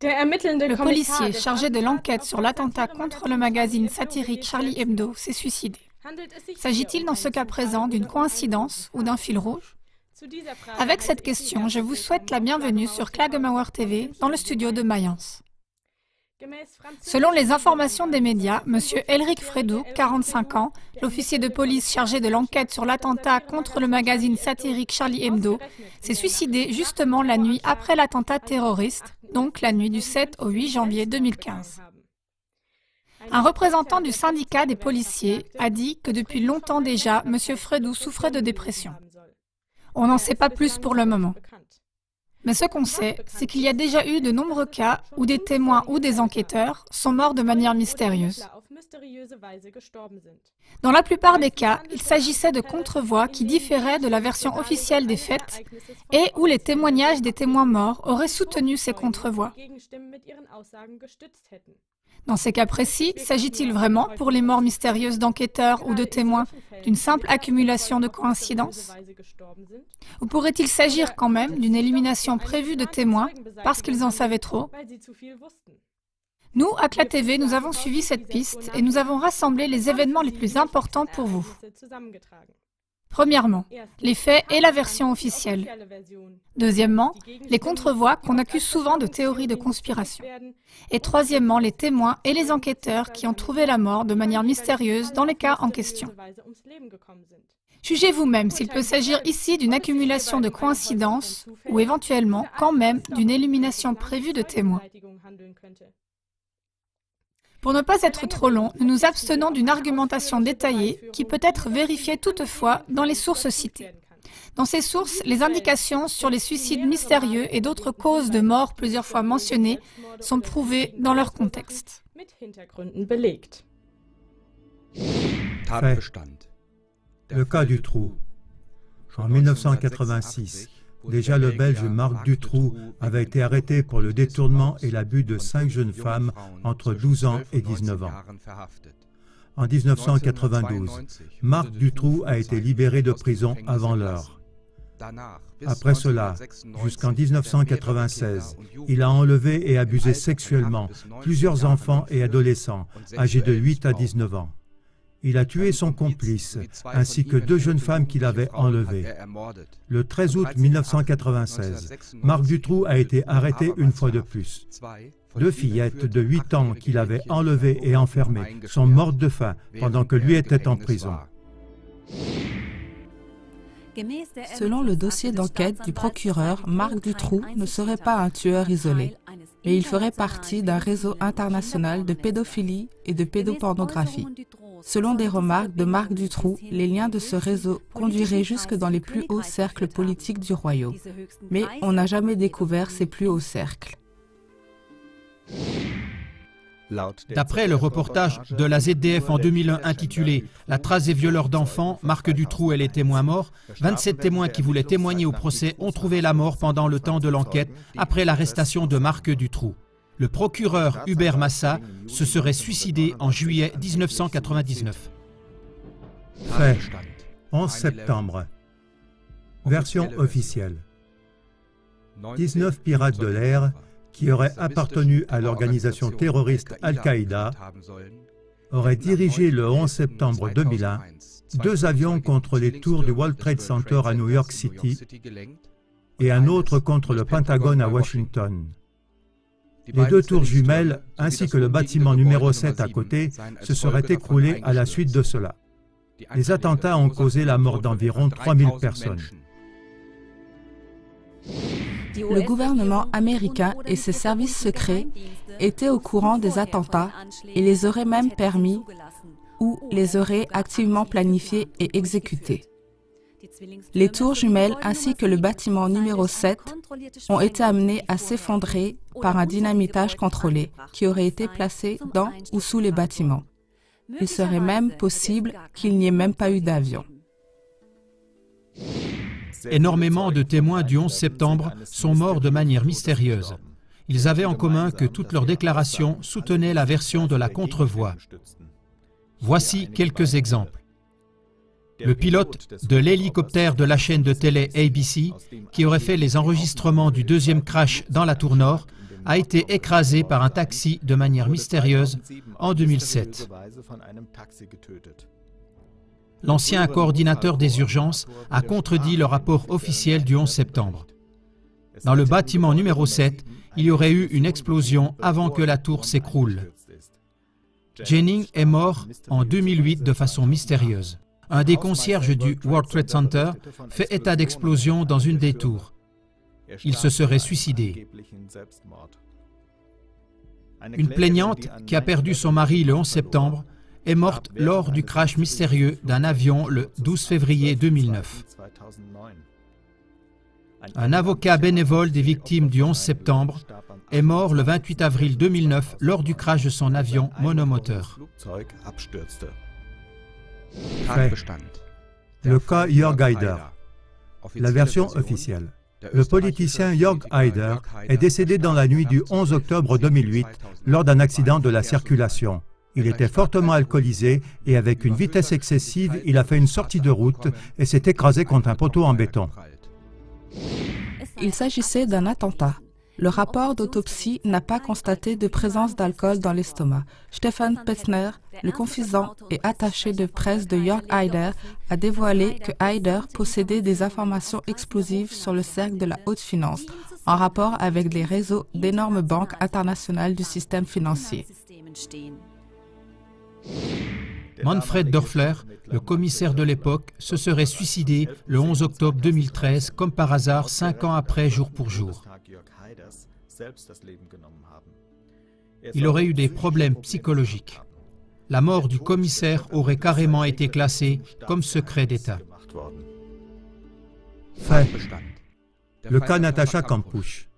Le policier chargé de l'enquête sur l'attentat contre le magazine satirique Charlie Hebdo s'est suicidé. S'agit-il dans ce cas présent d'une coïncidence ou d'un fil rouge? Avec cette question, je vous souhaite la bienvenue sur Klagemauer TV dans le studio de Mayence. Selon les informations des médias, M. Elric Fredoux, 45 ans, l'officier de police chargé de l'enquête sur l'attentat contre le magazine satirique Charlie Hebdo, s'est suicidé justement la nuit après l'attentat terroriste, donc la nuit du 7 au 8 janvier 2015. Un représentant du syndicat des policiers a dit que depuis longtemps déjà, M. Fredoux souffrait de dépression. On n'en sait pas plus pour le moment. Mais ce qu'on sait, c'est qu'il y a déjà eu de nombreux cas où des témoins ou des enquêteurs sont morts de manière mystérieuse. Dans la plupart des cas, il s'agissait de contre-voix qui différaient de la version officielle des faits et où les témoignages des témoins morts auraient soutenu ces contre-voix. Dans ces cas précis, s'agit-il vraiment, pour les morts mystérieuses d'enquêteurs ou de témoins, d'une simple accumulation de coïncidences? Ou pourrait-il s'agir quand même d'une élimination prévue de témoins parce qu'ils en savaient trop? Nous, à CLA TV, nous avons suivi cette piste et nous avons rassemblé les événements les plus importants pour vous. Premièrement, les faits et la version officielle. Deuxièmement, les contre-voix qu'on accuse souvent de théories de conspiration. Et troisièmement, les témoins et les enquêteurs qui ont trouvé la mort de manière mystérieuse dans les cas en question. Jugez vous-même s'il peut s'agir ici d'une accumulation de coïncidences ou éventuellement quand même d'une élimination prévue de témoins. Pour ne pas être trop long, nous nous abstenons d'une argumentation détaillée qui peut être vérifiée toutefois dans les sources citées. Dans ces sources, les indications sur les suicides mystérieux et d'autres causes de mort plusieurs fois mentionnées sont prouvées dans leur contexte. Fait. Le cas Dutroux. En 1986, déjà le Belge Marc Dutroux avait été arrêté pour le détournement et l'abus de 5 jeunes femmes entre 12 ans et 19 ans. En 1992, Marc Dutroux a été libéré de prison avant l'heure. Après cela, jusqu'en 1996, il a enlevé et abusé sexuellement plusieurs enfants et adolescents âgés de 8 à 19 ans. Il a tué son complice, ainsi que 2 jeunes femmes qu'il avait enlevées. Le 13 août 1996, Marc Dutroux a été arrêté une fois de plus. 2 fillettes de 8 ans qu'il avait enlevées et enfermées sont mortes de faim pendant que lui était en prison. Selon le dossier d'enquête du procureur, Marc Dutroux ne serait pas un tueur isolé, mais il ferait partie d'un réseau international de pédophilie et de pédopornographie. Selon des remarques de Marc Dutroux, les liens de ce réseau conduiraient jusque dans les plus hauts cercles politiques du royaume. Mais on n'a jamais découvert ces plus hauts cercles. D'après le reportage de la ZDF en 2001 intitulé « La trace des violeurs d'enfants, Marc Dutroux et les témoins morts », 27 témoins qui voulaient témoigner au procès ont trouvé la mort pendant le temps de l'enquête après l'arrestation de Marc Dutroux. Le procureur Hubert Massa se serait suicidé en juillet 1999. Fait. 11 septembre. Version officielle. 19 pirates de l'air qui auraient appartenu à l'organisation terroriste Al-Qaïda auraient dirigé le 11 septembre 2001 2 avions contre les tours du World Trade Center à New York City et un autre contre le Pentagone à Washington. Les 2 tours jumelles, ainsi que le bâtiment numéro 7 à côté, se seraient écroulés à la suite de cela. Les attentats ont causé la mort d'environ 3000 personnes. Le gouvernement américain et ses services secrets étaient au courant des attentats et les auraient même permis ou les auraient activement planifiés et exécutés. Les tours jumelles ainsi que le bâtiment numéro 7 ont été amenés à s'effondrer par un dynamitage contrôlé qui aurait été placé dans ou sous les bâtiments. Il serait même possible qu'il n'y ait même pas eu d'avion. Énormément de témoins du 11 septembre sont morts de manière mystérieuse. Ils avaient en commun que toutes leurs déclarations soutenaient la version de la contre-voix. Voici quelques exemples. Le pilote de l'hélicoptère de la chaîne de télé ABC, qui aurait fait les enregistrements du 2e crash dans la tour nord, a été écrasé par un taxi de manière mystérieuse en 2007. L'ancien coordinateur des urgences a contredit le rapport officiel du 11 septembre. Dans le bâtiment numéro 7, il y aurait eu une explosion avant que la tour s'écroule. Jennings est mort en 2008 de façon mystérieuse. Un des concierges du World Trade Center fait état d'explosion dans une des tours. Il se serait suicidé. Une plaignante qui a perdu son mari le 11 septembre est morte lors du crash mystérieux d'un avion le 12 février 2009. Un avocat bénévole des victimes du 11 septembre est mort le 28 avril 2009 lors du crash de son avion monomoteur. Fait. Le cas Jörg Haider. La version officielle. Le politicien Jörg Haider est décédé dans la nuit du 11 octobre 2008 lors d'un accident de la circulation. Il était fortement alcoolisé et avec une vitesse excessive, il a fait une sortie de route et s'est écrasé contre un poteau en béton. Il s'agissait d'un attentat. Le rapport d'autopsie n'a pas constaté de présence d'alcool dans l'estomac. Stefan Petzner, le confident et attaché de presse de Jörg Haider, a dévoilé que Haider possédait des informations explosives sur le cercle de la haute finance, en rapport avec les réseaux d'énormes banques internationales du système financier. Manfred Dörfler, le commissaire de l'époque, se serait suicidé le 11 octobre 2013, comme par hasard 5 ans après, jour pour jour. Il aurait eu des problèmes psychologiques. La mort du commissaire aurait carrément été classée comme secret d'État. Fait. Le cas Natascha Kampusch.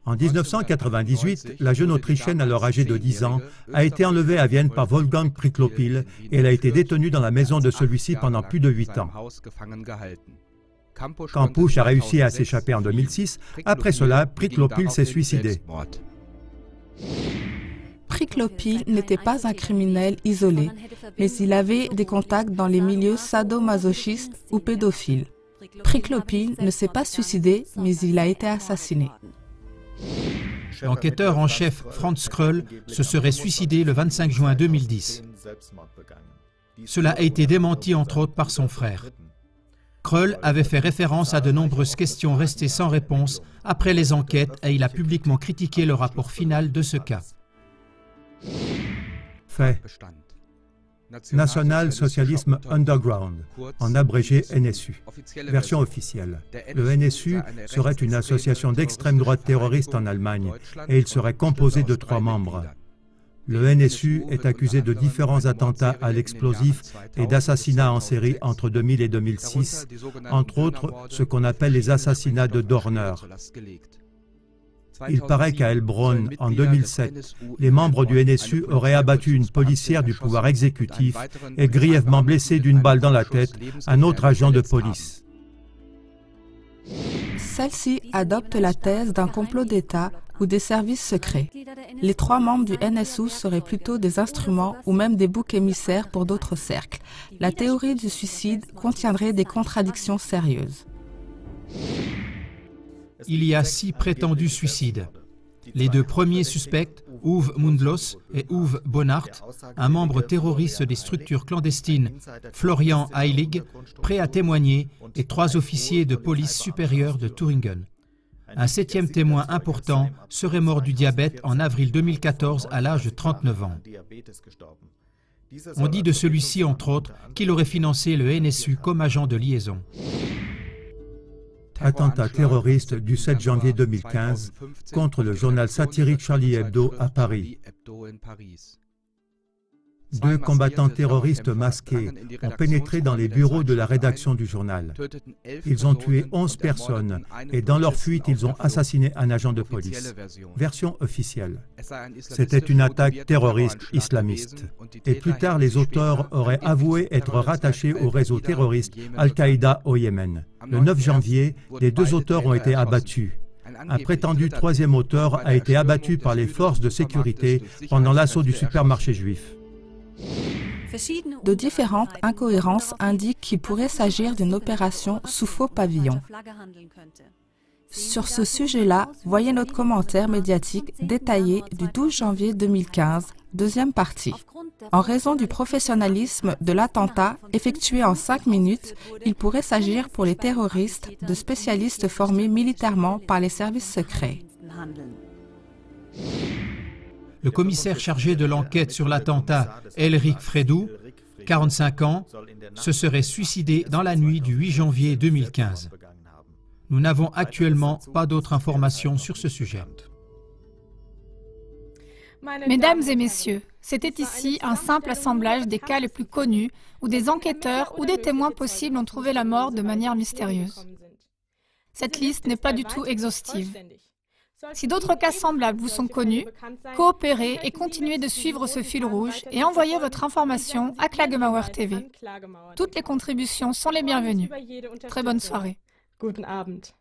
En 1998, la jeune Autrichienne, alors âgée de 10 ans, a été enlevée à Vienne par Wolfgang Priklopil et elle a été détenue dans la maison de celui-ci pendant plus de 8 ans. Kampusch a réussi à s'échapper en 2006. Après cela, Priklopil s'est suicidé. Priklopil n'était pas un criminel isolé, mais il avait des contacts dans les milieux sadomasochistes ou pédophiles. Priklopil ne s'est pas suicidé, mais il a été assassiné. L'enquêteur en chef Franz Kröll se serait suicidé le 25 juin 2010. Cela a été démenti entre autres par son frère. Kröll avait fait référence à de nombreuses questions restées sans réponse après les enquêtes et il a publiquement critiqué le rapport final de ce cas. Fait. National Socialism Underground, en abrégé NSU. Version officielle. Le NSU serait une association d'extrême droite terroriste en Allemagne et il serait composé de 3 membres. Le NSU est accusé de différents attentats à l'explosif et d'assassinats en série entre 2000 et 2006, entre autres ce qu'on appelle les assassinats de Dorner. Il paraît qu'à Heilbronn, en 2007, les membres du NSU auraient abattu une policière du pouvoir exécutif et grièvement blessé d'une balle dans la tête un autre agent de police. Celle-ci adopte la thèse d'un complot d'État ou des services secrets. Les 3 membres du NSU seraient plutôt des instruments ou même des boucs émissaires pour d'autres cercles. La théorie du suicide contiendrait des contradictions sérieuses. Il y a 6 prétendus suicides. Les 2 premiers suspects, Uwe Mundlos et Uwe Bonnard, un membre terroriste des structures clandestines, Florian Heilig, prêt à témoigner, et 3 officiers de police supérieure de Thuringen. Un 7e témoin important serait mort du diabète en avril 2014 à l'âge de 39 ans. On dit de celui-ci, entre autres, qu'il aurait financé le NSU comme agent de liaison. Attentat terroriste du 7 janvier 2015 contre le journal satirique Charlie Hebdo à Paris. 2 combattants terroristes masqués ont pénétré dans les bureaux de la rédaction du journal. Ils ont tué 11 personnes et dans leur fuite, ils ont assassiné un agent de police. Version officielle. C'était une attaque terroriste islamiste. Et plus tard, les auteurs auraient avoué être rattachés au réseau terroriste Al-Qaïda au Yémen. Le 9 janvier, les 2 auteurs ont été abattus. Un prétendu 3e auteur a été abattu par les forces de sécurité pendant l'assaut du supermarché juif. De différentes incohérences indiquent qu'il pourrait s'agir d'une opération sous faux pavillon. Sur ce sujet-là, voyez notre commentaire médiatique détaillé du 12 janvier 2015, deuxième partie. En raison du professionnalisme de l'attentat effectué en 5 minutes, il pourrait s'agir pour les terroristes de spécialistes formés militairement par les services secrets. Le commissaire chargé de l'enquête sur l'attentat, Elric Fredou, 45 ans, se serait suicidé dans la nuit du 8 janvier 2015. Nous n'avons actuellement pas d'autres informations sur ce sujet. Mesdames et messieurs, c'était ici un simple assemblage des cas les plus connus où des enquêteurs ou des témoins possibles ont trouvé la mort de manière mystérieuse. Cette liste n'est pas du tout exhaustive. Si d'autres cas semblables vous sont connus, coopérez et continuez de suivre ce fil rouge et envoyez votre information à Klagemauer TV. Toutes les contributions sont les bienvenues. Très bonne soirée. Guten Abend.